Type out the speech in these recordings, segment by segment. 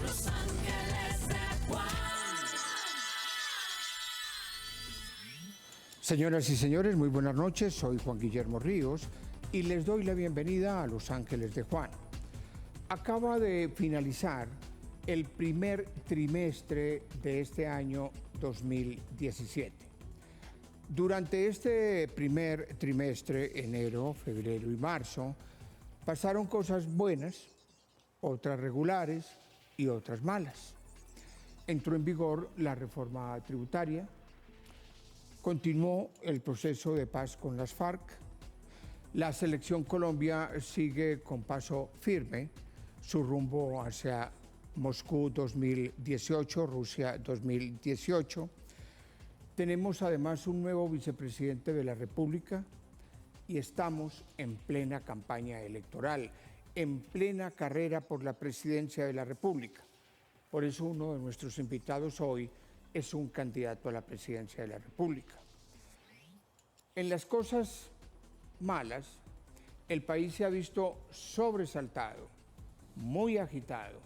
Los Ángeles de Juan. Señoras y señores, muy buenas noches. Soy Juan Guillermo Ríos y les doy la bienvenida a Los Ángeles de Juan. Acaba de finalizar el primer trimestre de este año 2017. Durante este primer trimestre, enero, febrero y marzo, pasaron cosas buenas, otras regulares y otras malas. Entró en vigor la reforma tributaria, continuó el proceso de paz con las FARC, la selección Colombia sigue con paso firme su rumbo hacia Moscú 2018, Rusia 2018. Tenemos además un nuevo vicepresidente de la República y estamos en plena campaña electoral, en plena carrera por la presidencia de la República. Por eso uno de nuestros invitados hoy es un candidato a la presidencia de la República. En las cosas malas, el país se ha visto sobresaltado, muy agitado,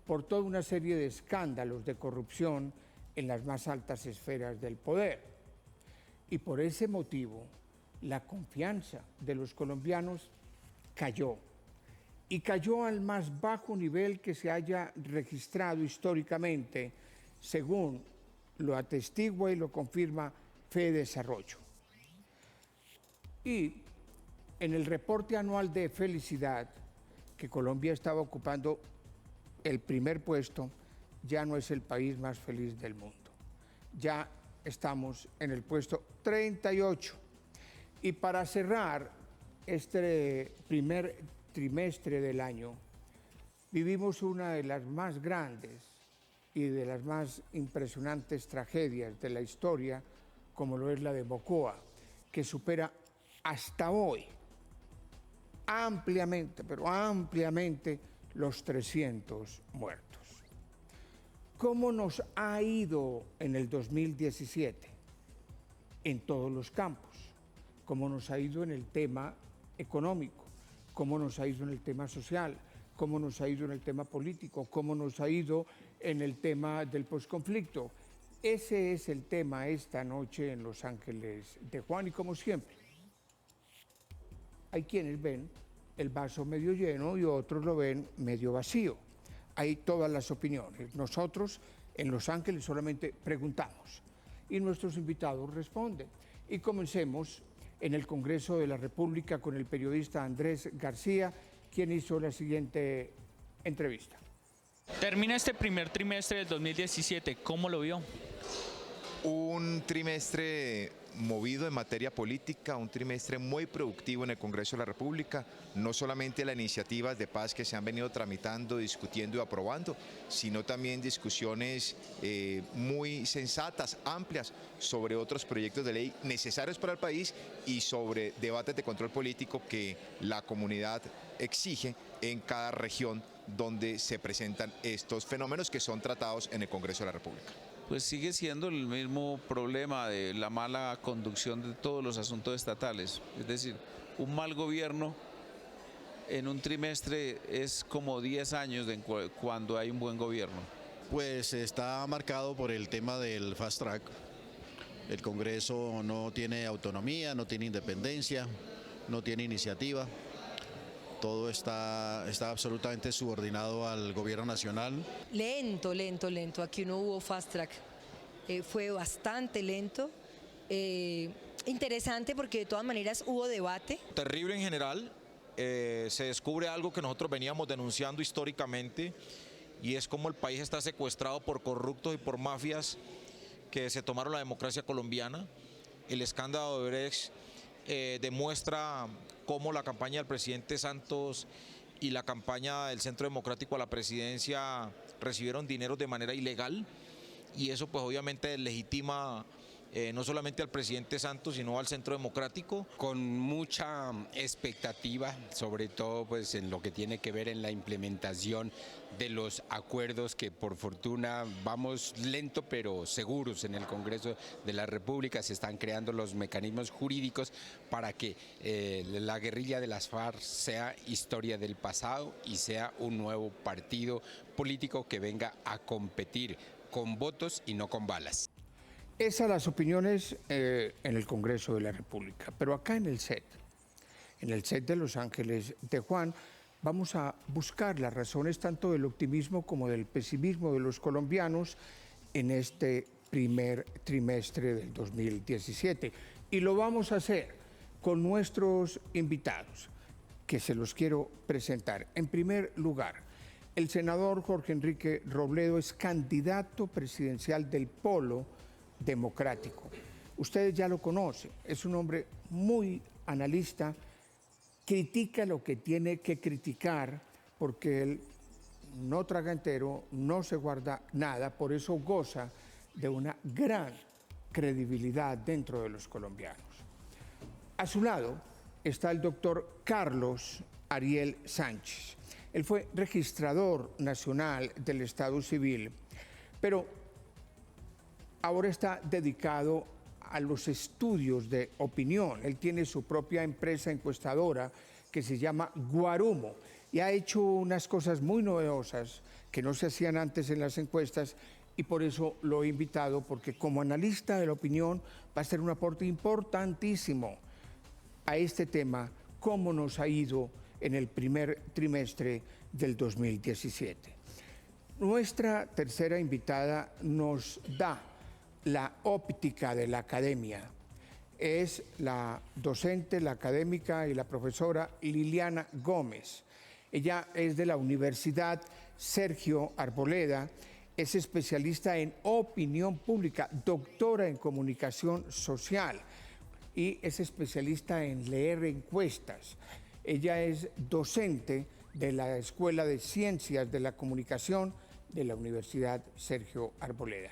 por toda una serie de escándalos de corrupción en las más altas esferas del poder. Y por ese motivo, la confianza de los colombianos cayó. Y cayó al más bajo nivel que se haya registrado históricamente, según lo atestigua y lo confirma FEDesarrollo. Y en el reporte anual de felicidad, que Colombia estaba ocupando el primer puesto, ya no es el país más feliz del mundo. Ya estamos en el puesto 38. Y para cerrar este primer trimestre del año, vivimos una de las más grandes y de las más impresionantes tragedias de la historia, como lo es la de Mocoa, que supera hasta hoy ampliamente, pero ampliamente, los 300 muertos. ¿Cómo nos ha ido en el 2017? En todos los campos. ¿Cómo nos ha ido en el tema económico? ¿Cómo nos ha ido en el tema social? ¿Cómo nos ha ido en el tema político? ¿Cómo nos ha ido en el tema del posconflicto? Ese es el tema esta noche en Los Ángeles de Juan y como siempre, hay quienes ven el vaso medio lleno y otros lo ven medio vacío. Hay todas las opiniones. Nosotros en Los Ángeles solamente preguntamos y nuestros invitados responden. Y comencemos en el Congreso de la República con el periodista Andrés García, quien hizo la siguiente entrevista. Termina este primer trimestre del 2017, ¿cómo lo vio? Un trimestre movido en materia política, un trimestre muy productivo en el Congreso de la República, no solamente las iniciativas de paz que se han venido tramitando, discutiendo y aprobando, sino también discusiones muy sensatas, amplias, sobre otros proyectos de ley necesarios para el país y sobre debates de control político que la comunidad exige en cada región donde se presentan estos fenómenos que son tratados en el Congreso de la República. Pues sigue siendo el mismo problema de la mala conducción de todos los asuntos estatales. Es decir, un mal gobierno en un trimestre es como 10 años de cuando hay un buen gobierno. Pues está marcado por el tema del fast track. El Congreso no tiene autonomía, no tiene independencia, no tiene iniciativa. Todo está absolutamente subordinado al gobierno nacional. Lento. Aquí no hubo fast track. Fue bastante lento. Interesante porque de todas maneras hubo debate. Terrible en general. Se descubre algo que nosotros veníamos denunciando históricamente y es como el país está secuestrado por corruptos y por mafias que se tomaron la democracia colombiana. El escándalo de Odebrecht demuestra cómo la campaña del presidente Santos y la campaña del Centro Democrático a la presidencia recibieron dinero de manera ilegal y eso pues obviamente deslegitima no solamente al presidente Santos, sino al Centro Democrático. Con mucha expectativa, sobre todo pues en lo que tiene que ver en la implementación de los acuerdos que por fortuna vamos lento pero seguros en el Congreso de la República. Se están creando los mecanismos jurídicos para que la guerrilla de las FARC sea historia del pasado y sea un nuevo partido político que venga a competir con votos y no con balas. Esas las opiniones en el Congreso de la República, pero acá en el set de Los Ángeles de Juan, vamos a buscar las razones tanto del optimismo como del pesimismo de los colombianos en este primer trimestre del 2017. Y lo vamos a hacer con nuestros invitados, que se los quiero presentar. En primer lugar, el senador Jorge Enrique Robledo es candidato presidencial del Polo Democrático. Ustedes ya lo conocen, es un hombre muy analista, critica lo que tiene que criticar porque él no traga entero, no se guarda nada, por eso goza de una gran credibilidad dentro de los colombianos. A su lado está el doctor Carlos Ariel Sánchez. Él fue registrador nacional del Estado Civil, pero ahora está dedicado a los estudios de opinión. Él tiene su propia empresa encuestadora que se llama Guarumo y ha hecho unas cosas muy novedosas que no se hacían antes en las encuestas y por eso lo he invitado, porque como analista de la opinión va a ser un aporte importantísimo a este tema, cómo nos ha ido en el primer trimestre del 2017. Nuestra tercera invitada nos da la óptica de la academia. Es la docente, la académica y la profesora Liliana Gómez. Ella es de la Universidad Sergio Arboleda, es especialista en opinión pública, doctora en comunicación social y es especialista en leer encuestas. Ella es docente de la Escuela de Ciencias de la Comunicación de la Universidad Sergio Arboleda.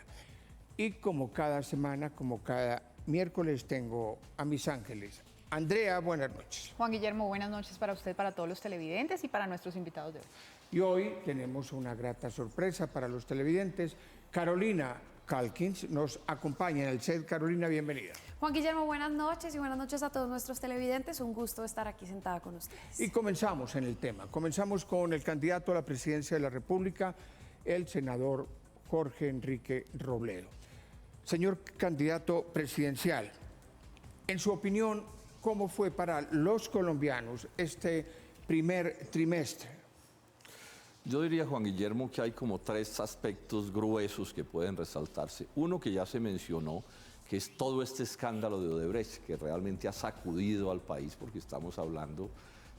Y como cada semana, como cada miércoles, tengo a mis ángeles. Andrea, buenas noches. Juan Guillermo, buenas noches para usted, para todos los televidentes y para nuestros invitados de hoy. Y hoy tenemos una grata sorpresa para los televidentes. Carolina Calkins nos acompaña en el set. Carolina, bienvenida. Juan Guillermo, buenas noches y buenas noches a todos nuestros televidentes. Un gusto estar aquí sentada con ustedes. Y comenzamos en el tema. Comenzamos con el candidato a la presidencia de la República, el senador Jorge Enrique Robledo. Señor candidato presidencial, en su opinión, ¿cómo fue para los colombianos este primer trimestre? Yo diría, Juan Guillermo, que hay como tres aspectos gruesos que pueden resaltarse. Uno que ya se mencionó, que es todo este escándalo de Odebrecht, que realmente ha sacudido al país, porque estamos hablando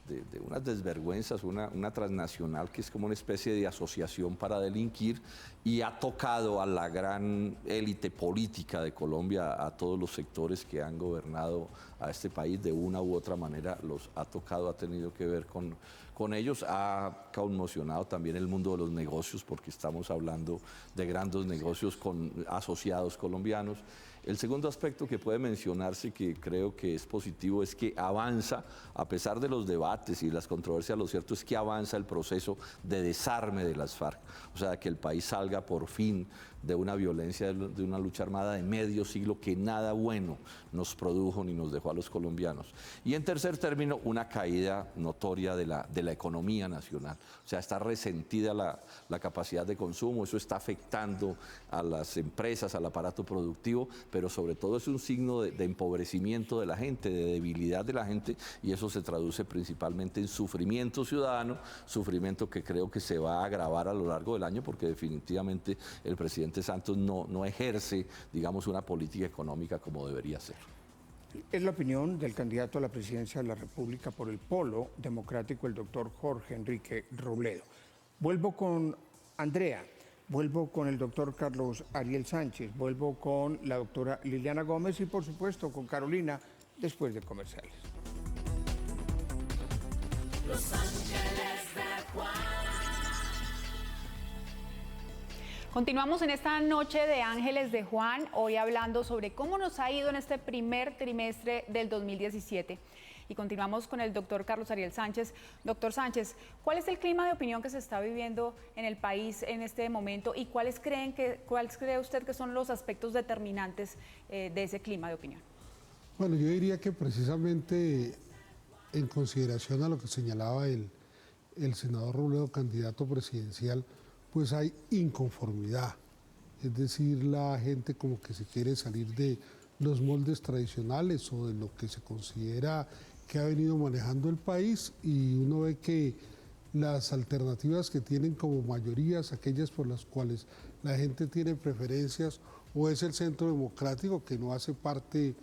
de unas desvergüenzas, una transnacional que es como una especie de asociación para delinquir y ha tocado a la gran élite política de Colombia, a todos los sectores que han gobernado a este país de una u otra manera, los ha tocado, ha tenido que ver con ellos, ha conmocionado también el mundo de los negocios, porque estamos hablando de grandes negocios con asociados colombianos. El segundo aspecto que puede mencionarse, que creo que es positivo, es que avanza, a pesar de los debates y las controversias, lo cierto es que avanza el proceso de desarme de las FARC, o sea, que el país salga por fin de una violencia, de una lucha armada de medio siglo que nada bueno nos produjo ni nos dejó a los colombianos. Y en tercer término, una caída notoria de la economía nacional, o sea, está resentida la capacidad de consumo, eso está afectando a las empresas, al aparato productivo, pero sobre todo es un signo de empobrecimiento de la gente, de debilidad de la gente, y eso se traduce principalmente en sufrimiento ciudadano, sufrimiento que creo que se va a agravar a lo largo del año, porque definitivamente el presidente Santos no ejerce, digamos, una política económica como debería ser. Es la opinión del candidato a la presidencia de la República por el Polo Democrático, el doctor Jorge Enrique Robledo. Vuelvo con Andrea, vuelvo con el doctor Carlos Ariel Sánchez, vuelvo con la doctora Liliana Gómez y, por supuesto, con Carolina después de comerciales. Los Ángeles de Juan. Continuamos en esta noche de Ángeles de Juan, hoy hablando sobre cómo nos ha ido en este primer trimestre del 2017. Y continuamos con el doctor Carlos Ariel Sánchez. Doctor Sánchez, ¿cuál es el clima de opinión que se está viviendo en el país en este momento y cuáles cree usted que son los aspectos determinantes de ese clima de opinión? Bueno, yo diría que precisamente en consideración a lo que señalaba el senador Robledo, candidato presidencial, pues hay inconformidad. Es decir, la gente como que se quiere salir de los moldes tradicionales o de lo que se considera que ha venido manejando el país, y uno ve que las alternativas que tienen como mayorías, aquellas por las cuales la gente tiene preferencias, o es el Centro Democrático, que no hace parte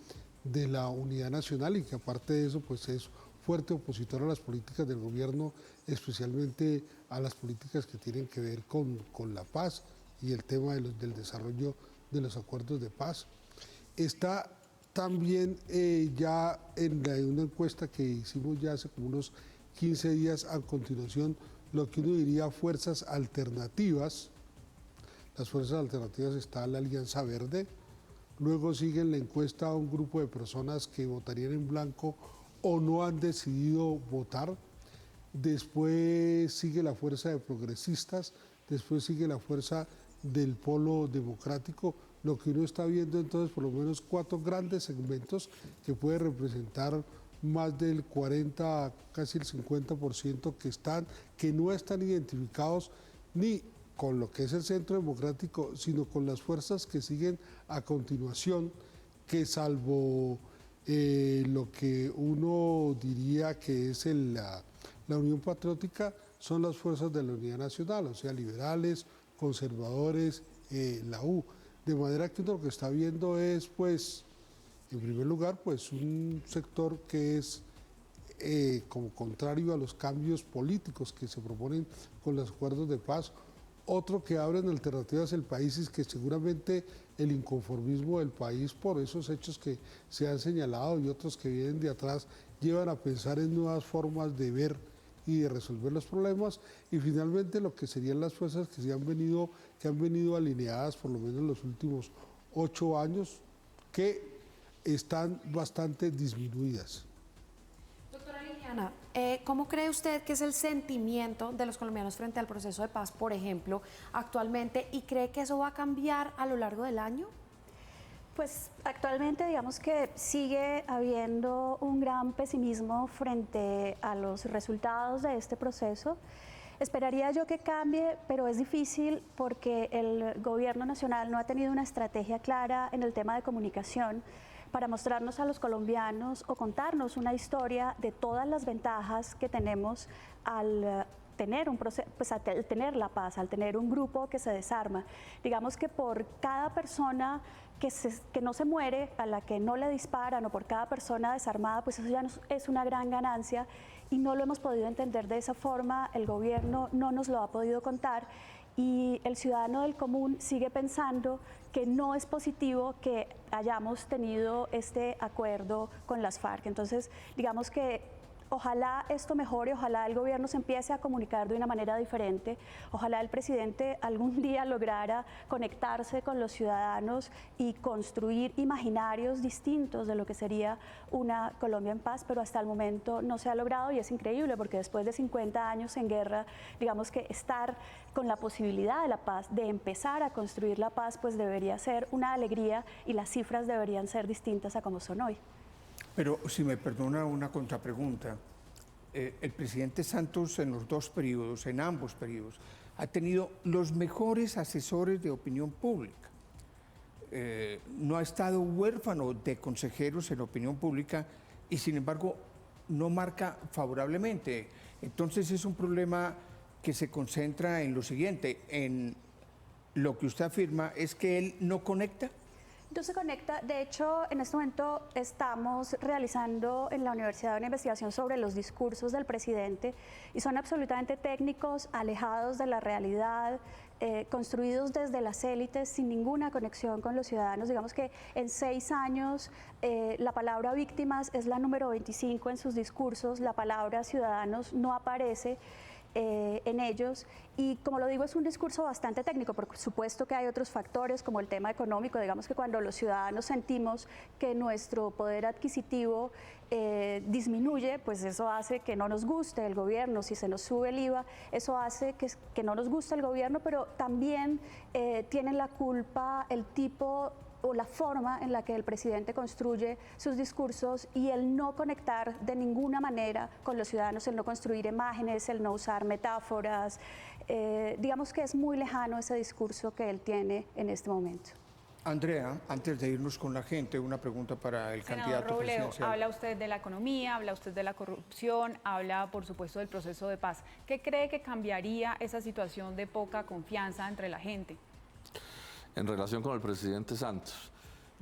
de la unidad nacional y que aparte de eso pues es fuerte opositor a las políticas del gobierno, especialmente a las políticas que tienen que ver con la paz y el tema del desarrollo de los acuerdos de paz. Está también ya en una encuesta que hicimos ya hace como unos 15 días, a continuación, lo que uno diría fuerzas alternativas. Las fuerzas alternativas está la Alianza Verde, luego sigue en la encuesta un grupo de personas que votarían en blanco o no han decidido votar, después sigue la fuerza de progresistas, después sigue la fuerza del polo democrático. Lo que uno está viendo entonces por lo menos 4 grandes segmentos que puede representar más del 40, casi el 50% que no están identificados ni con lo que es el Centro Democrático, sino con las fuerzas que siguen a continuación, que salvo lo que uno diría que es la Unión Patriótica, son las fuerzas de la Unidad Nacional, o sea, liberales, conservadores, la U. De manera que uno lo que está viendo es, pues, en primer lugar, pues un sector que es como contrario a los cambios políticos que se proponen con los acuerdos de paz. Otro que abren alternativas al país es que seguramente el inconformismo del país por esos hechos que se han señalado y otros que vienen de atrás llevan a pensar en nuevas formas de ver y de resolver los problemas, y finalmente lo que serían las fuerzas que han venido alineadas por lo menos en los últimos 8 años, que están bastante disminuidas. Doctora Liliana, ¿cómo cree usted que es el sentimiento de los colombianos frente al proceso de paz, por ejemplo, actualmente, y cree que eso va a cambiar a lo largo del año? Pues actualmente digamos que sigue habiendo un gran pesimismo frente a los resultados de este proceso. Esperaría yo que cambie, pero es difícil porque el gobierno nacional no ha tenido una estrategia clara en el tema de comunicación para mostrarnos a los colombianos o contarnos una historia de todas las ventajas que tenemos al tener un proceso, pues al tener la paz, al tener un grupo que se desarma. Digamos que por cada persona que no se muere, a la que no le disparan, o por cada persona desarmada, pues eso ya es una gran ganancia, y no lo hemos podido entender de esa forma, el gobierno no nos lo ha podido contar, y el ciudadano del común sigue pensando que no es positivo que hayamos tenido este acuerdo con las FARC. Entonces, digamos que ojalá esto mejore, ojalá el gobierno se empiece a comunicar de una manera diferente, ojalá el presidente algún día lograra conectarse con los ciudadanos y construir imaginarios distintos de lo que sería una Colombia en paz, pero hasta el momento no se ha logrado, y es increíble porque después de 50 años en guerra, digamos que estar con la posibilidad de la paz, de empezar a construir la paz, pues debería ser una alegría, y las cifras deberían ser distintas a como son hoy. Pero si me perdona una contrapregunta, el presidente Santos en los 2 periodos, en ambos periodos, ha tenido los mejores asesores de opinión pública. No ha estado huérfano de consejeros en opinión pública y sin embargo no marca favorablemente. Entonces es un problema que se concentra en lo siguiente, en lo que usted afirma es que él no conecta. No se conecta. De hecho, en este momento estamos realizando en la universidad una investigación sobre los discursos del presidente, y son absolutamente técnicos, alejados de la realidad, construidos desde las élites, sin ninguna conexión con los ciudadanos. Digamos que en 6 años la palabra víctimas es la número 25 en sus discursos, la palabra ciudadanos no aparece. en ellos, y como lo digo, es un discurso bastante técnico. Por supuesto que hay otros factores como el tema económico. Digamos que cuando los ciudadanos sentimos que nuestro poder adquisitivo disminuye, pues eso hace que no nos guste el gobierno. Si se nos sube el IVA, eso hace que no nos guste el gobierno, pero también tienen la culpa el tipo o la forma en la que el presidente construye sus discursos y el no conectar de ninguna manera con los ciudadanos, el no construir imágenes, el no usar metáforas. Digamos que es muy lejano ese discurso que él tiene en este momento. Andrea, antes de irnos con la gente, una pregunta para el Senador candidato Robledo, presidencial. habla usted de la economía, habla usted de la corrupción, habla por supuesto del proceso de paz. ¿Qué cree que cambiaría esa situación de poca confianza entre la gente? En relación con el presidente Santos,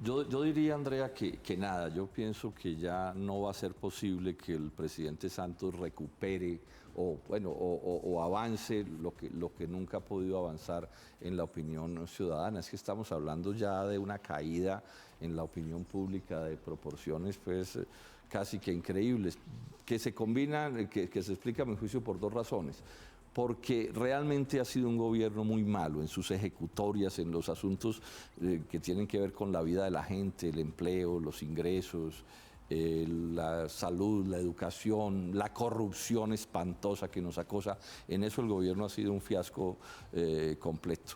yo diría, Andrea, que nada, yo pienso que ya no va a ser posible que el presidente Santos recupere o avance lo que nunca ha podido avanzar en la opinión ciudadana. Es que estamos hablando ya de una caída en la opinión pública de proporciones pues casi que increíbles, que se combinan, que se explica a mi juicio por dos razones. Porque realmente ha sido un gobierno muy malo en sus ejecutorias, en los asuntos que tienen que ver con la vida de la gente, el empleo, los ingresos, la salud, la educación, la corrupción espantosa que nos acosa. En eso el gobierno ha sido un fiasco completo.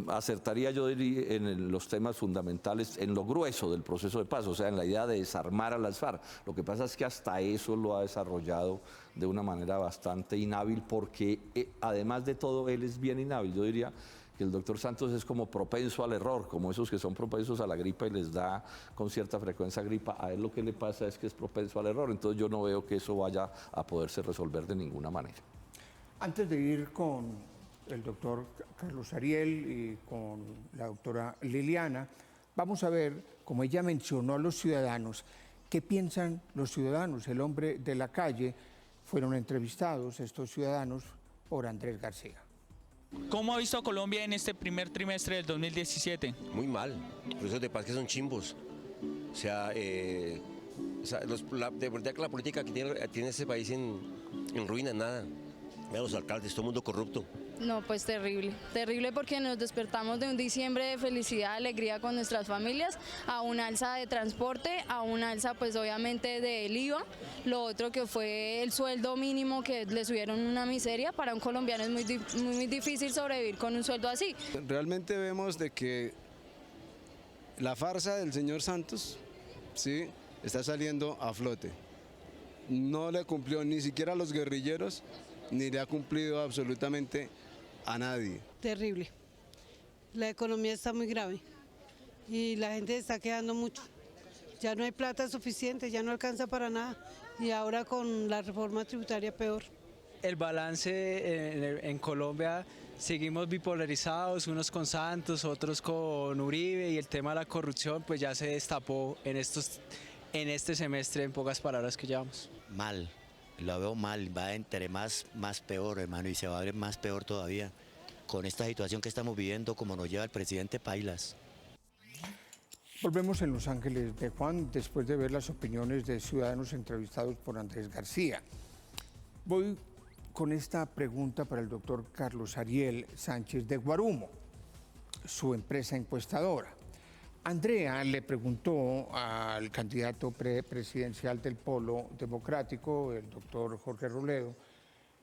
Acertaría, yo diría, en los temas fundamentales, en lo grueso del proceso de paz, o sea, en la idea de desarmar a las FARC. Lo que pasa es que hasta eso lo ha desarrollado de una manera bastante inhábil, porque además de todo, él es bien inhábil. Yo diría que el doctor Santos es como propenso al error, como esos que son propensos a la gripa y les da con cierta frecuencia gripa. A él lo que le pasa es que es propenso al error, entonces yo no veo que eso vaya a poderse resolver de ninguna manera. Antes de ir con el doctor Carlos Ariel y con la doctora Liliana, vamos a ver, como ella mencionó a los ciudadanos, qué piensan los ciudadanos. El hombre de la calle, fueron entrevistados estos ciudadanos por Andrés García. ¿Cómo ha visto a Colombia en este primer trimestre del 2017? Muy mal, procesos de paz que son chimbos. O sea, de verdad que la política que tiene este país en ruina, nada. Vean los alcaldes, todo el mundo corrupto. No, pues terrible, terrible porque nos despertamos de un diciembre de felicidad, alegría con nuestras familias, a una alza de transporte, a una alza pues obviamente del IVA, lo otro que fue el sueldo mínimo que le subieron una miseria. Para un colombiano es muy difícil sobrevivir con un sueldo así. Realmente vemos de que la farsa del señor Santos, sí, está saliendo a flote. No le cumplió ni siquiera a los guerrilleros, ni le ha cumplido absolutamente a nadie. Terrible. La economía está muy grave y la gente está quedando mucho. Ya no hay plata suficiente, ya no alcanza para nada y ahora con la reforma tributaria peor. El balance en Colombia, seguimos bipolarizados, unos con Santos, otros con Uribe, y el tema de la corrupción pues ya se destapó en este semestre, en pocas palabras que llevamos. Mal. Lo veo mal, va entre más peor, hermano, y se va a ver más peor todavía con esta situación que estamos viviendo, como nos lleva el presidente Pailas. Volvemos en Los Ángeles de Juan, después de ver las opiniones de ciudadanos entrevistados por Andrés García. Voy con esta pregunta para el doctor Carlos Ariel Sánchez de Guarumo, su empresa encuestadora. Andrea le preguntó al candidato presidencial del Polo Democrático, el doctor Jorge Robledo,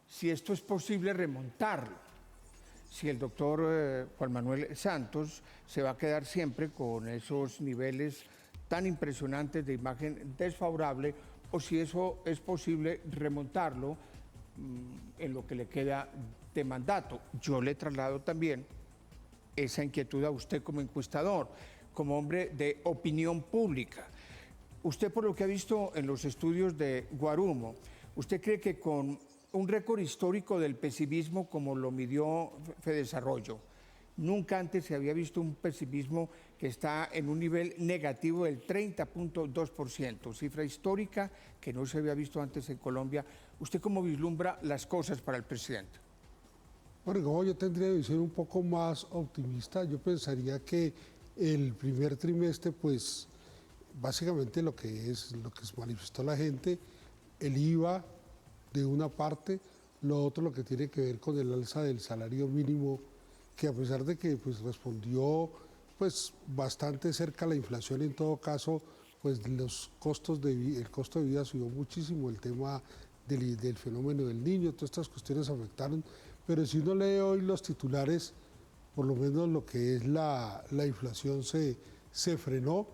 si esto es posible remontarlo, si el doctor Juan Manuel Santos se va a quedar siempre con esos niveles tan impresionantes de imagen desfavorable, o si eso es posible remontarlo en lo que le queda de mandato. Yo le traslado también esa inquietud a usted como encuestador, como hombre de opinión pública. Usted, por lo que ha visto en los estudios de Guarumo, ¿usted cree que con un récord histórico del pesimismo como lo midió Fedesarrollo, nunca antes se había visto un pesimismo que está en un nivel negativo del 30.2%, cifra histórica que no se había visto antes en Colombia? ¿Usted cómo vislumbra las cosas para el presidente? Bueno, yo tendría visión un poco más optimista. Yo pensaría que el primer trimestre, pues, básicamente lo que se manifestó la gente, el IVA de una parte, lo otro lo que tiene que ver con el alza del salario mínimo, que a pesar de que pues respondió pues bastante cerca a la inflación, en todo caso pues los costos el costo de vida subió muchísimo, el tema del fenómeno del niño, todas estas cuestiones afectaron, pero si uno lee hoy los titulares, por lo menos lo que es la inflación se frenó,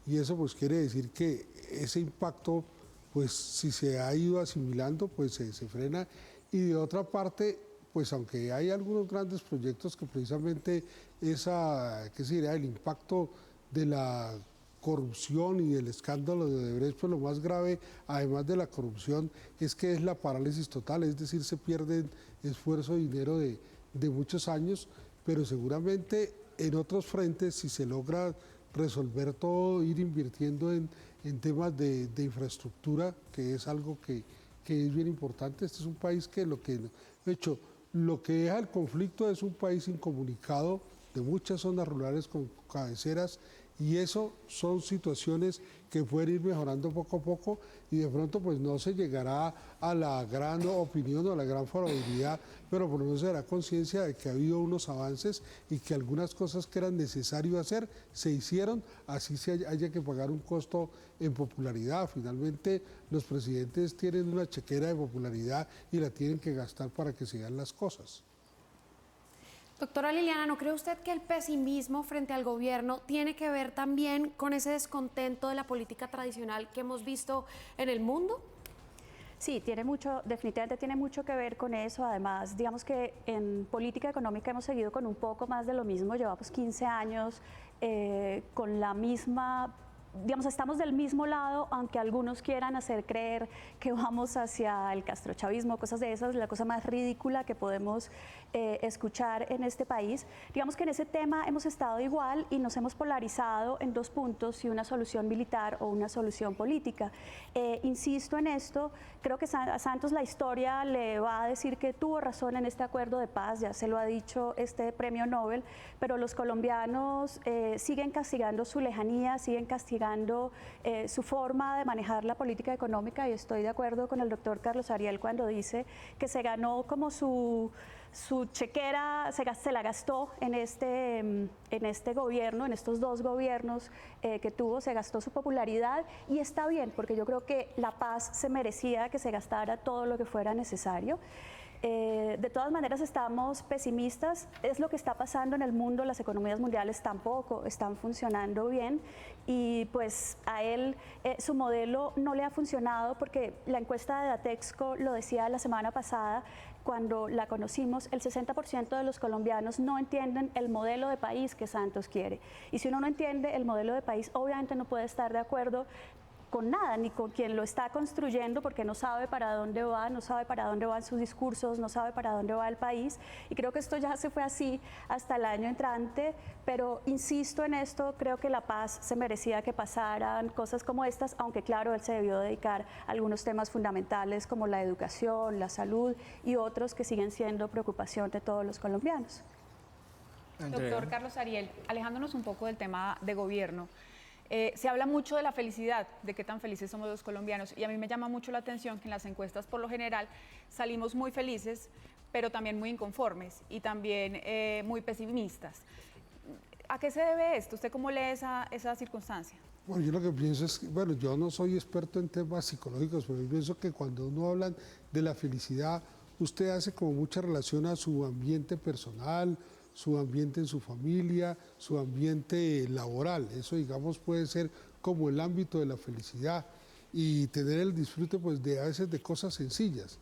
y eso pues quiere decir que ese impacto, pues si se ha ido asimilando, pues se frena. Y de otra parte, pues aunque hay algunos grandes proyectos que precisamente el impacto de la corrupción y del escándalo de Odebrecht, pues lo más grave, además de la corrupción, es que es la parálisis total, es decir, se pierden esfuerzo y dinero de muchos años, pero seguramente en otros frentes, si se logra resolver todo, ir invirtiendo en temas de infraestructura, que es algo que es bien importante. Este es un país que lo que deja el conflicto es un país incomunicado, de muchas zonas rurales con cabeceras, y eso son situaciones que pueden ir mejorando poco a poco, y de pronto pues no se llegará a la gran opinión o a la gran favorabilidad, pero por lo menos se dará conciencia de que ha habido unos avances y que algunas cosas que eran necesario hacer se hicieron, así se haya que pagar un costo en popularidad. Finalmente los presidentes tienen una chequera de popularidad y la tienen que gastar para que se hagan las cosas. Doctora Liliana, ¿no cree usted que el pesimismo frente al gobierno tiene que ver también con ese descontento de la política tradicional que hemos visto en el mundo? Sí, definitivamente tiene mucho que ver con eso. Además, digamos que en política económica hemos seguido con un poco más de lo mismo. Llevamos 15 años con la misma, digamos, estamos del mismo lado, aunque algunos quieran hacer creer que vamos hacia el castrochavismo, cosas de esas, la cosa más ridícula que podemos escuchar en este país. Digamos que en ese tema hemos estado igual y nos hemos polarizado en dos puntos, si una solución militar o una solución política. Insisto en esto, creo que a Santos la historia le va a decir que tuvo razón en este acuerdo de paz, ya se lo ha dicho este premio Nobel, pero los colombianos siguen castigando su lejanía, siguen castigando su forma de manejar la política económica, y estoy de acuerdo con el doctor Carlos Ariel cuando dice que se ganó como su chequera, se la gastó en este gobierno, en estos dos gobiernos que tuvo, se gastó su popularidad, y está bien, porque yo creo que la paz se merecía que se gastara todo lo que fuera necesario. De todas maneras estamos pesimistas, es lo que está pasando en el mundo, las economías mundiales tampoco están funcionando bien, y pues a él su modelo no le ha funcionado, porque la encuesta de Datexco lo decía la semana pasada, cuando la conocimos, el 60% de los colombianos no entienden el modelo de país que Santos quiere, y si uno no entiende el modelo de país, obviamente no puede estar de acuerdo con nada, ni con quien lo está construyendo, porque no sabe para dónde va, no sabe para dónde van sus discursos, no sabe para dónde va el país, y creo que esto ya se fue así hasta el año entrante, pero insisto en esto, creo que la paz se merecía que pasaran cosas como estas, aunque claro, él se debió dedicar a algunos temas fundamentales como la educación, la salud y otros que siguen siendo preocupación de todos los colombianos. Doctor Carlos Ariel, alejándonos un poco del tema de gobierno, se habla mucho de la felicidad, de qué tan felices somos los colombianos, y a mí me llama mucho la atención que en las encuestas por lo general salimos muy felices, pero también muy inconformes y también muy pesimistas. ¿A qué se debe esto? ¿Usted cómo lee esa circunstancia? Bueno, yo lo que pienso es que, bueno, yo no soy experto en temas psicológicos, pero yo pienso que cuando uno habla de la felicidad, usted hace como mucha relación a su ambiente personal, su ambiente en su familia, su ambiente laboral. Eso, digamos, puede ser como el ámbito de la felicidad, y tener el disfrute pues de a veces de cosas sencillas.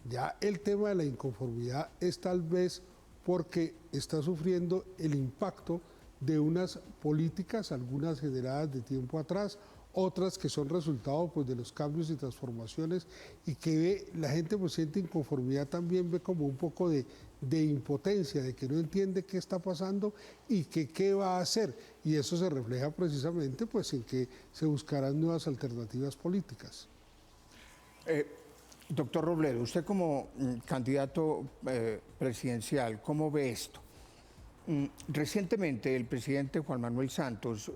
Ya el tema de la inconformidad es tal vez porque está sufriendo el impacto de unas políticas, algunas generadas de tiempo atrás, otras que son resultado pues de los cambios y transformaciones, y que la gente pues siente inconformidad, también ve como un poco de impotencia, de que no entiende qué está pasando y que qué va a hacer, y eso se refleja precisamente pues en que se buscarán nuevas alternativas políticas. Doctor Robledo, usted como candidato presidencial, ¿cómo ve esto? Recientemente el presidente Juan Manuel Santos,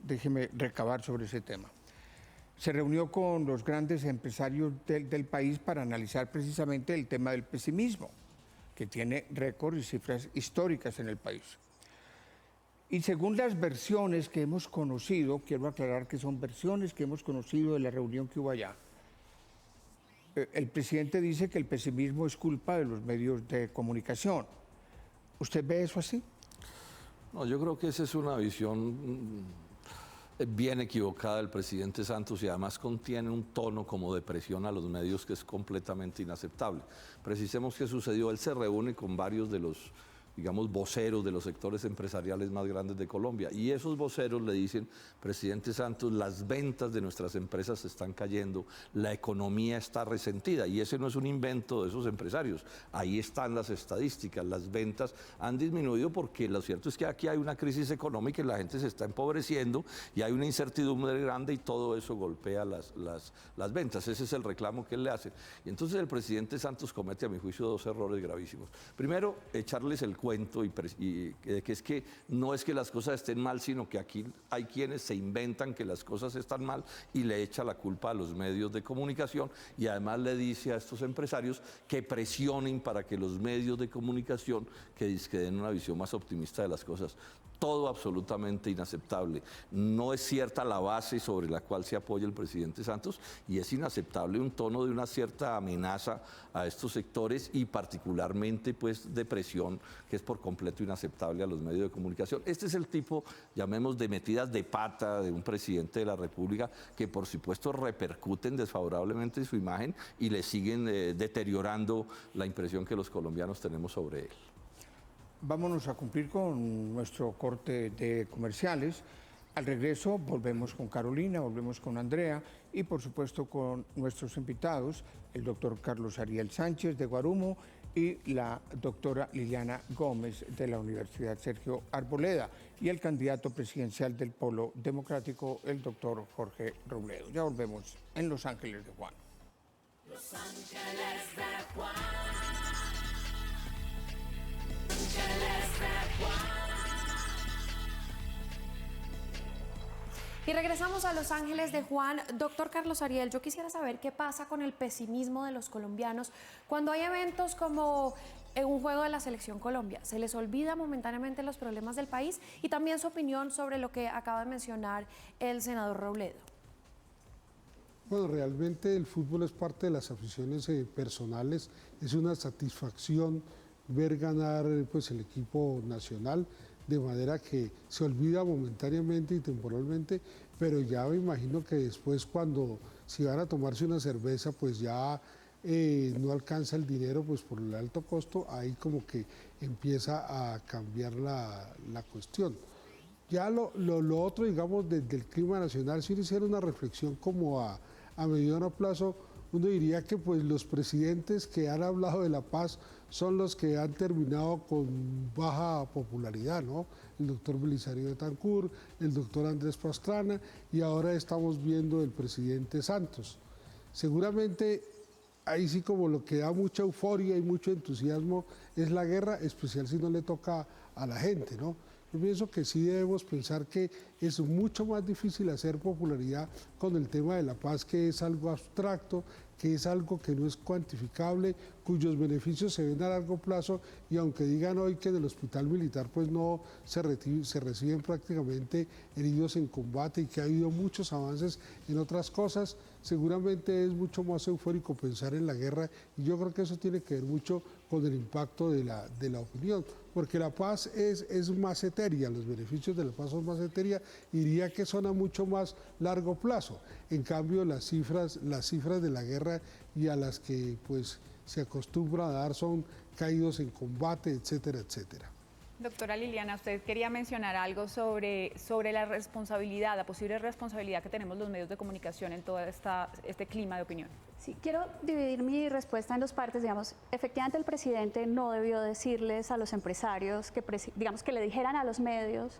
déjeme recabar sobre ese tema, se reunió con los grandes empresarios del país para analizar precisamente el tema del pesimismo, que tiene récords y cifras históricas en el país. Y según las versiones que hemos conocido, quiero aclarar que son versiones que hemos conocido de la reunión que hubo allá, el presidente dice que el pesimismo es culpa de los medios de comunicación. ¿Usted ve eso así? No, yo creo que esa es una visión bien equivocada del presidente Santos y además contiene un tono como de presión a los medios que es completamente inaceptable. Precisemos qué sucedió. Él se reúne con varios de los, digamos, voceros de los sectores empresariales más grandes de Colombia. Y esos voceros le dicen, presidente Santos, las ventas de nuestras empresas se están cayendo, la economía está resentida. Y ese no es un invento de esos empresarios. Ahí están las estadísticas, las ventas han disminuido porque lo cierto es que aquí hay una crisis económica y la gente se está empobreciendo y hay una incertidumbre grande y todo eso golpea las ventas. Ese es el reclamo que él le hace. Y entonces el presidente Santos comete, a mi juicio, dos errores gravísimos. Primero, echarles el cuento que es que no es que las cosas estén mal, sino que aquí hay quienes se inventan que las cosas están mal y le echa la culpa a los medios de comunicación y además le dice a estos empresarios que presionen para que los medios de comunicación que den una visión más optimista de las cosas. Todo absolutamente inaceptable. No es cierta la base sobre la cual se apoya el presidente Santos y es inaceptable un tono de una cierta amenaza a estos sectores y particularmente pues de presión que es por completo inaceptable a los medios de comunicación. Este es el tipo, llamemos, de metidas de pata de un presidente de la República que por supuesto repercuten desfavorablemente en su imagen y le siguen deteriorando la impresión que los colombianos tenemos sobre él. Vámonos a cumplir con nuestro corte de comerciales. Al regreso volvemos con Carolina, volvemos con Andrea y por supuesto con nuestros invitados, el doctor Carlos Ariel Sánchez de Guarumo y la doctora Liliana Gómez de la Universidad Sergio Arboleda y el candidato presidencial del Polo Democrático, el doctor Jorge Robledo. Ya volvemos en Los Ángeles de Juan. Los Ángeles de Juan. Y regresamos a Los Ángeles de Juan. Doctor Carlos Ariel, yo quisiera saber qué pasa con el pesimismo de los colombianos cuando hay eventos como un juego de la Selección Colombia. ¿Se les olvida momentáneamente los problemas del país? Y también su opinión sobre lo que acaba de mencionar el senador Robledo. Bueno, realmente el fútbol es parte de las aficiones personales. Es una satisfacción ver ganar pues, el equipo nacional, de manera que se olvida momentáneamente y temporalmente, pero ya me imagino que después cuando si van a tomarse una cerveza, pues ya no alcanza el dinero pues por el alto costo, ahí como que empieza a cambiar la cuestión. Ya lo otro, digamos, desde el clima nacional, si uno hiciera una reflexión como a mediano plazo, uno diría que pues los presidentes que han hablado de la paz son los que han terminado con baja popularidad, ¿no? El doctor Belisario Betancur, el doctor Andrés Pastrana y ahora estamos viendo el presidente Santos. Seguramente ahí sí como lo que da mucha euforia y mucho entusiasmo es la guerra, especial si no le toca a la gente, ¿no? Yo pienso que sí debemos pensar que es mucho más difícil hacer popularidad con el tema de la paz, que es algo abstracto, que es algo que no es cuantificable, cuyos beneficios se ven a largo plazo y aunque digan hoy que en el hospital militar pues no se reciben prácticamente heridos en combate y que ha habido muchos avances en otras cosas, seguramente es mucho más eufórico pensar en la guerra y yo creo que eso tiene que ver mucho con el impacto de la opinión, porque la paz es más etérea, los beneficios de la paz son más etérea, diría que son a mucho más largo plazo. En cambio, las cifras de la guerra y a las que pues se acostumbra a dar son caídos en combate, etcétera, etcétera. Doctora Liliana, usted quería mencionar algo sobre la responsabilidad, la posible responsabilidad que tenemos los medios de comunicación en todo este clima de opinión. Sí, quiero dividir mi respuesta en dos partes. Digamos, efectivamente el presidente no debió decirles a los empresarios que le dijeran a los medios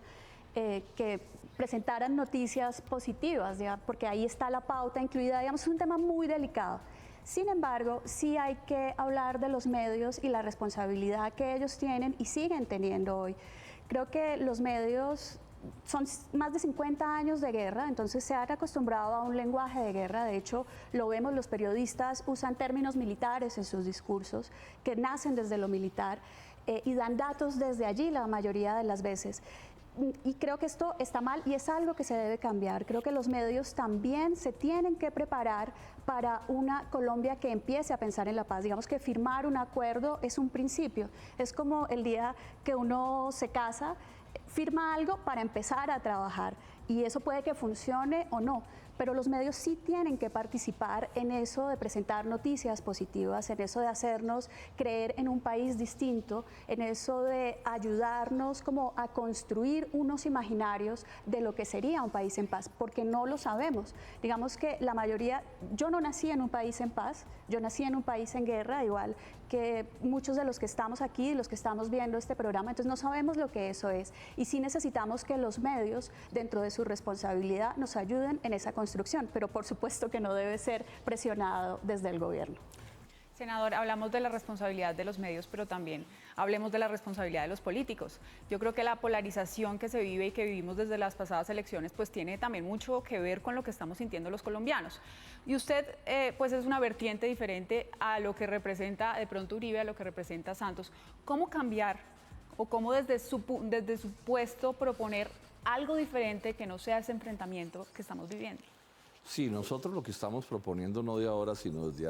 que presentaran noticias positivas, porque ahí está la pauta incluida. Digamos, es un tema muy delicado. Sin embargo, sí hay que hablar de los medios y la responsabilidad que ellos tienen y siguen teniendo hoy. Creo que los medios son más de 50 años de guerra, entonces se han acostumbrado a un lenguaje de guerra. De hecho, lo vemos, los periodistas usan términos militares en sus discursos, que nacen desde lo militar y dan datos desde allí la mayoría de las veces. Y creo que esto está mal y es algo que se debe cambiar. Creo que los medios también se tienen que preparar para una Colombia que empiece a pensar en la paz. Digamos que firmar un acuerdo es un principio. Es como el día que uno se casa, firma algo para empezar a trabajar y eso puede que funcione o no, pero los medios sí tienen que participar en eso de presentar noticias positivas, en eso de hacernos creer en un país distinto, en eso de ayudarnos como a construir unos imaginarios de lo que sería un país en paz, porque no lo sabemos. Digamos que la mayoría, yo no nací en un país en paz, yo nací en un país en guerra, igual que muchos de los que estamos aquí, los que estamos viendo este programa, entonces no sabemos lo que eso es y sí necesitamos que los medios, dentro de su responsabilidad, nos ayuden en esa construcción, pero por supuesto que no debe ser presionado desde el gobierno. Senador, hablamos de la responsabilidad de los medios, pero también hablemos de la responsabilidad de los políticos. Yo creo que la polarización que se vive y que vivimos desde las pasadas elecciones, pues tiene también mucho que ver con lo que estamos sintiendo los colombianos. Y usted, pues es una vertiente diferente a lo que representa de pronto Uribe, a lo que representa Santos. ¿Cómo cambiar o cómo desde su puesto proponer algo diferente que no sea ese enfrentamiento que estamos viviendo? Sí, nosotros lo que estamos proponiendo no de ahora, sino desde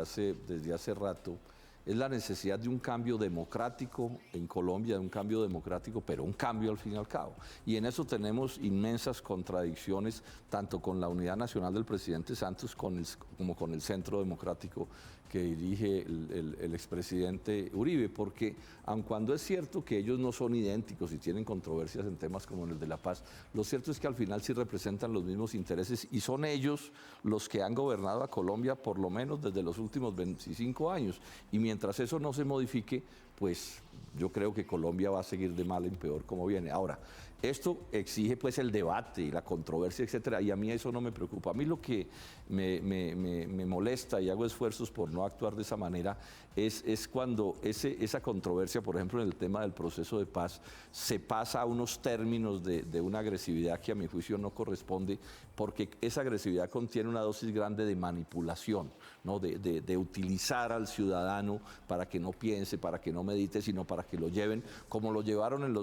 hace rato, es la necesidad de un cambio democrático en Colombia, de un cambio democrático, pero un cambio al fin y al cabo. Y en eso tenemos inmensas contradicciones, tanto con la unidad nacional del presidente Santos como con el Centro Democrático que dirige el expresidente Uribe, porque aun cuando es cierto que ellos no son idénticos y tienen controversias en temas como el de la paz, lo cierto es que al final sí representan los mismos intereses y son ellos los que han gobernado a Colombia por lo menos desde los últimos 25 años. Y mientras eso no se modifique, pues yo creo que Colombia va a seguir de mal en peor como viene. Ahora, esto exige pues el debate y la controversia, etcétera, y a mí eso no me preocupa. A mí lo que me molesta y hago esfuerzos por no actuar de esa manera es cuando esa controversia, por ejemplo, en el tema del proceso de paz, se pasa a unos términos de una agresividad que a mi juicio no corresponde, porque esa agresividad contiene una dosis grande de manipulación, ¿no? de utilizar al ciudadano para que no piense, para que no medite, sino para que lo lleven, como lo llevaron en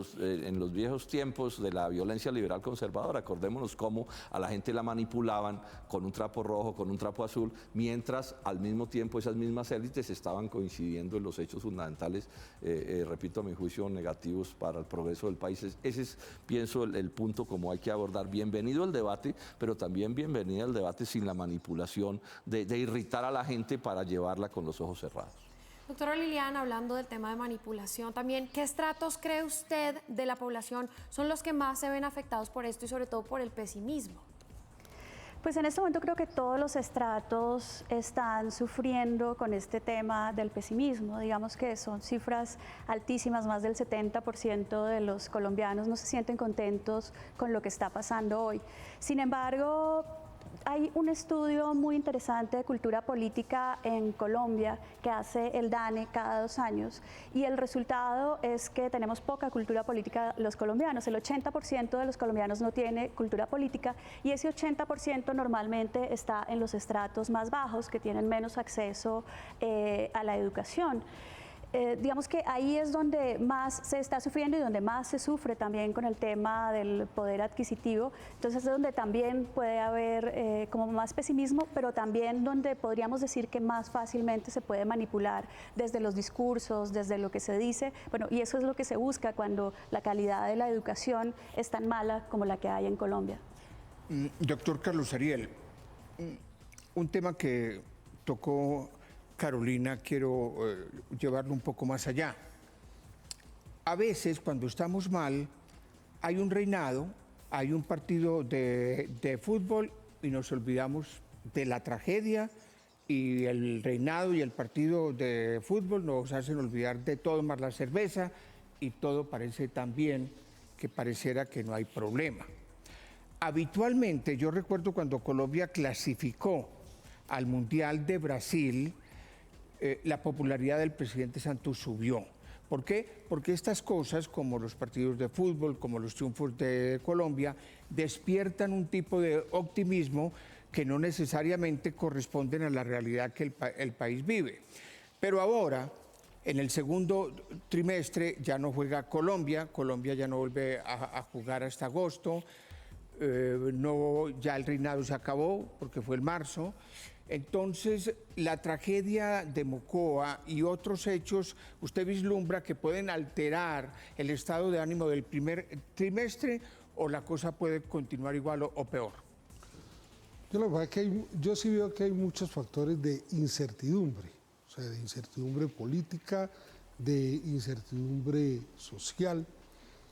los viejos tiempos de la violencia liberal conservadora. Acordémonos cómo a la gente la manipulaban con un trapo rojo, con un trapo azul, mientras al mismo tiempo esas mismas élites estaban coincidiendo en los hechos fundamentales, repito, a mi juicio, negativos para el progreso del país. Ese es, pienso, el punto como hay que abordar. Bienvenido el debate, pero también bienvenido el debate sin la manipulación de irritar a la gente para llevarla con los ojos cerrados. Doctora Liliana, hablando del tema de manipulación también, ¿qué estratos cree usted de la población son los que más se ven afectados por esto y sobre todo por el pesimismo? Pues en este momento creo que todos los estratos están sufriendo con este tema del pesimismo. Digamos que son cifras altísimas, más del 70% de los colombianos no se sienten contentos con lo que está pasando hoy. Sin embargo, hay un estudio muy interesante de cultura política en Colombia que hace el DANE cada 2 años y el resultado es que tenemos poca cultura política los colombianos. El 80% de los colombianos no tiene cultura política y ese 80% normalmente está en los estratos más bajos que tienen menos acceso a la educación. Digamos que ahí es donde más se está sufriendo y donde más se sufre también con el tema del poder adquisitivo. Entonces es donde también puede haber como más pesimismo, pero también donde podríamos decir que más fácilmente se puede manipular desde los discursos, desde lo que se dice. Bueno, y eso es lo que se busca cuando la calidad de la educación es tan mala como la que hay en Colombia. Doctor Carlos Ariel, un tema que tocó Carolina, quiero llevarlo un poco más allá. A veces, cuando estamos mal, hay un reinado, hay un partido de fútbol y nos olvidamos de la tragedia y el reinado y el partido de fútbol nos hacen olvidar de todo más la cerveza y todo parece tan bien que pareciera que no hay problema. Habitualmente, yo recuerdo cuando Colombia clasificó al Mundial de Brasil, la popularidad del presidente Santos subió, ¿Por qué? Porque estas cosas, como los partidos de fútbol, como los triunfos de Colombia, despiertan un tipo de optimismo que no necesariamente corresponden a la realidad que el país vive. Pero ahora, en el segundo trimestre, ya no juega Colombia, Colombia ya no vuelve a jugar hasta agosto, ya el reinado se acabó porque fue en marzo. Entonces, la tragedia de Mocoa y otros hechos, usted vislumbra que pueden alterar el estado de ánimo del primer trimestre, o la cosa puede continuar igual o peor. Yo sí veo que hay muchos factores de incertidumbre, o sea, de incertidumbre política, de incertidumbre social.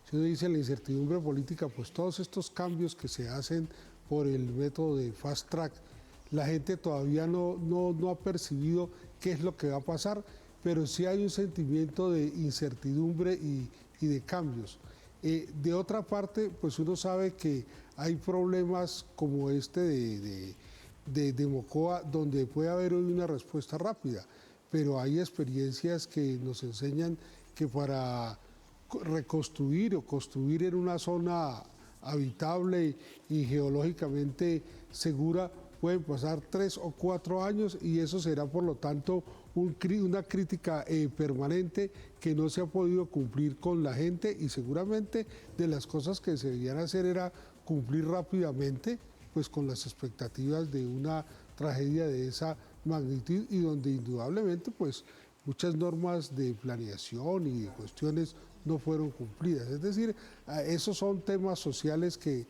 Si uno dice la incertidumbre política, pues todos estos cambios que se hacen por el método de fast track, la gente todavía no ha percibido qué es lo que va a pasar, pero sí hay un sentimiento de incertidumbre y de cambios. De otra parte, pues uno sabe que hay problemas como este de Mocoa, donde puede haber hoy una respuesta rápida, pero hay experiencias que nos enseñan que para reconstruir o construir en una zona habitable y geológicamente segura pueden pasar 3 o 4 años, y eso será por lo tanto una crítica permanente que no se ha podido cumplir con la gente, y seguramente de las cosas que se debían hacer era cumplir rápidamente pues con las expectativas de una tragedia de esa magnitud, y donde indudablemente pues muchas normas de planeación y de cuestiones no fueron cumplidas. Es decir, esos son temas sociales que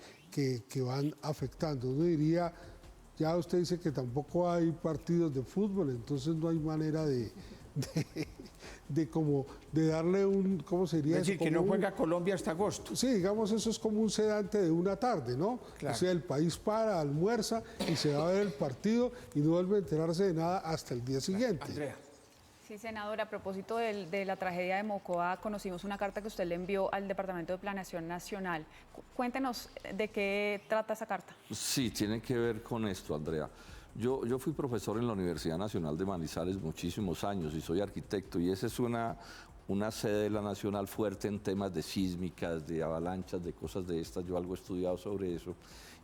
van afectando. Uno diría, ya usted dice que tampoco hay partidos de fútbol, entonces no hay manera de darle un, ¿cómo sería eso? Es decir, que no juega Colombia hasta agosto. Sí, digamos, eso es como un sedante de una tarde, ¿no? Claro. O sea, el país para, almuerza y se va a ver el partido y no vuelve a enterarse de nada hasta el día siguiente. Andrea. Sí, senadora, a propósito de la tragedia de Mocoa, conocimos una carta que usted le envió al Departamento de Planeación Nacional. Cuéntenos de qué trata esa carta. Sí, tiene que ver con esto, Andrea. Yo fui profesor en la Universidad Nacional de Manizales muchísimos años y soy arquitecto, y esa es una sede de la Nacional fuerte en temas de sísmicas, de avalanchas, de cosas de estas. Yo algo he estudiado sobre eso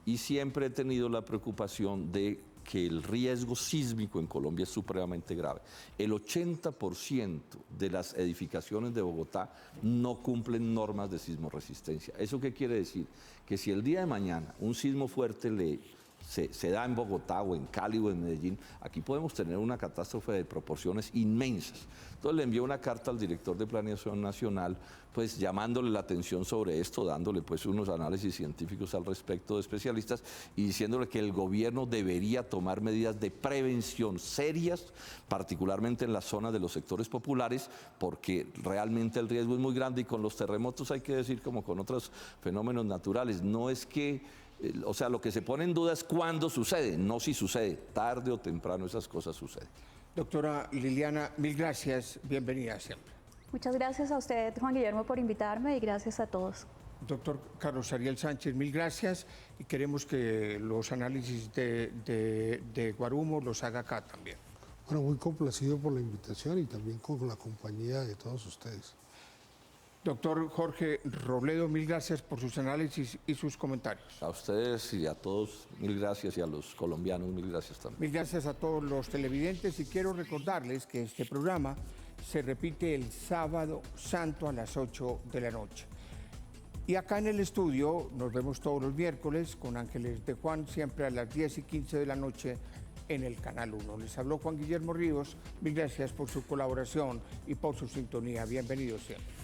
y siempre he tenido la preocupación de que el riesgo sísmico en Colombia es supremamente grave. El 80% de las edificaciones de Bogotá no cumplen normas de sismoresistencia. ¿Eso qué quiere decir? Que si el día de mañana un sismo fuerte se da en Bogotá o en Cali o en Medellín, aquí podemos tener una catástrofe de proporciones inmensas. Entonces le envié una carta al director de Planeación Nacional, pues llamándole la atención sobre esto, dándole pues unos análisis científicos al respecto de especialistas y diciéndole que el gobierno debería tomar medidas de prevención serias, particularmente en las zonas de los sectores populares, porque realmente el riesgo es muy grande, y con los terremotos hay que decir, como con otros fenómenos naturales, no es que... O sea, lo que se pone en duda es cuándo sucede, no si sucede. Tarde o temprano esas cosas suceden. Doctora Liliana, mil gracias, bienvenida siempre. Muchas gracias a usted, Juan Guillermo, por invitarme, y gracias a todos. Doctor Carlos Ariel Sánchez, mil gracias, y queremos que los análisis de Guarumo los haga acá también. Bueno, muy complacido por la invitación y también con la compañía de todos ustedes. Doctor Jorge Robledo, mil gracias por sus análisis y sus comentarios. A ustedes y a todos, mil gracias, y a los colombianos, mil gracias también. Mil gracias a todos los televidentes, y quiero recordarles que este programa se repite el sábado santo a las 8 de la noche. Y acá en el estudio nos vemos todos los miércoles con Ángeles de Juan, siempre a las 10:15 de la noche en el Canal 1. Les habló Juan Guillermo Ríos, mil gracias por su colaboración y por su sintonía. Bienvenidos siempre.